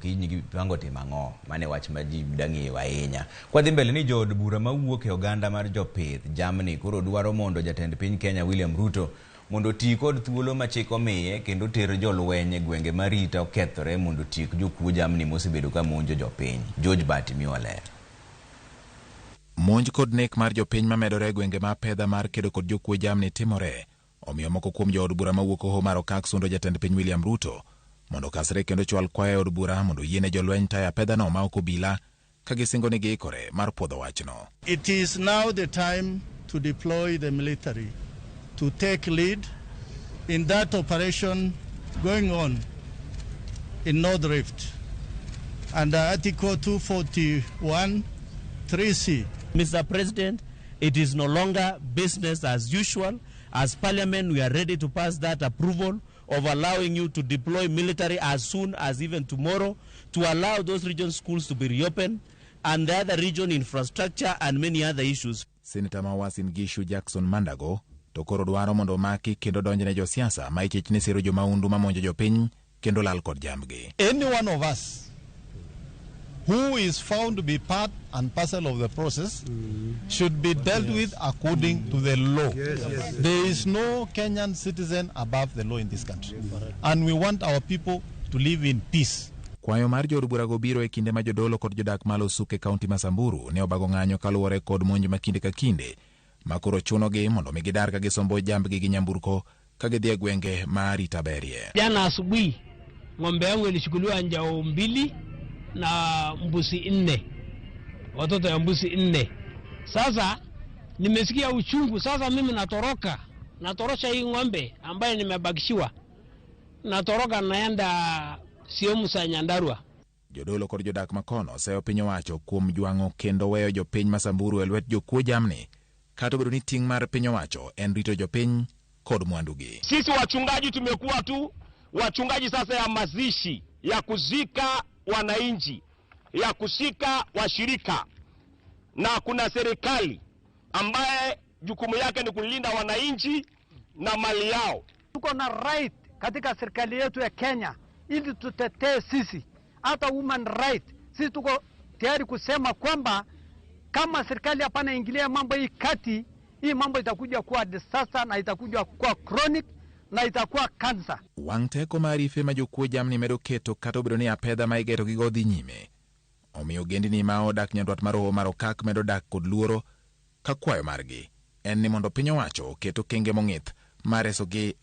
kiny gipango timo ang'o. Mane wach ma ji dang'eyo ahinya. Kwa dhi mbele ni jood bura mawuok e oganda mar jopith jamni koro dwaro mondo jatend piny Kenya William Ruto mondo ti kod thuolo ma chik omiye kendo ter jolweny e gwenge marita okethore mondo tiek jokuo jamni mosebedo ka monjo jopiny. George Bati miwale. Monj kod nek mar jopiny mamedore gwenge ma pedha mar kedo kod jokuo jamni timore. Omiyo moko kuom jood bura mawuok Hoho mar Okak sundo jatend piny William Ruto mondo kasre kendo chwal kwayo od bura mondo yiene jolweny taya pedhano ma ok obila ka gisingo ni giikore mar puodho wachno. It is now the time to deploy the military to take lead in that operation going on in North Rift under Article 241 3C. Mr. President, it is no longer business as usual. As Parliament, we are ready to pass that approval of allowing you to deploy military as soon as even tomorrow to allow those region schools to be reopened and the other region infrastructure and many other issues. Senator Mawasin Gishu Jackson Mandago to koro dwaro mondo maki kendo donjne josiasa ma ichich ni siro jomaundu mamonjo jopiny kendo lal kod jambgi. Any one of us who is found to be part and parcel of the process should be dealt with according to the law. There is no Kenyan citizen above the law in this country. And we want our people to live in peace. Kwayo mar jood bura go biro e kinde ma jodolo kod jodak malo Suke kaunti ma Samburu ne obago ng'anyo kaluwore kod monj ma kinde ka kinde ma koro chunogi mondo mi gidar ka gisombo jambgi gi nyamburko ka gidhi e gwenge ma arita berie. Jana asubuhi ng'ombe yangu ilichukuliwa njao 2 na mbuzi 4, watoto ya mbuzi 4. Sasa nimesikia uchungu. Sasa mimi natorosha hii ng'ombe ambaye nimebakishiwa, natoroka naenda sehemu za Nyandarua. Jodolo kod jodak makono seyo piny owacho kuom jwang'o kendo weyo jopiny ma Samburu e lwet jokuo jamni, kata obedo ni ting' mar piny owacho en rito jopiny kod mwandugi. Sisi wachungaji tumekuwa tu wachungaji sasa ya mazishi, ya kuzika wananchi, ya kusika washirika, na kuna serikali ambaye jukumu yake ni kulinda wananchi na mali yao. Tuko na right katika serikali yetu ya Kenya ili tutetee sisi, hata human right. Sisi tuko tayari kusema kwamba kama serikali hapana ingilia mambo hii kati, hii mambo itakuja kuwa disaster na itakuja kuwa chronic na itakuwa cancer. Wang' teko marife ma jokuo jamni medo keto kata obedo ni apedha ma igeto gi godhi nyime. Omiyo gendini ma odak nyandwat mar Hoho mar Okak medo dak kod luoro ka kwayo margi en ni mondo piny owacho keto kenge mong'ith mar resogi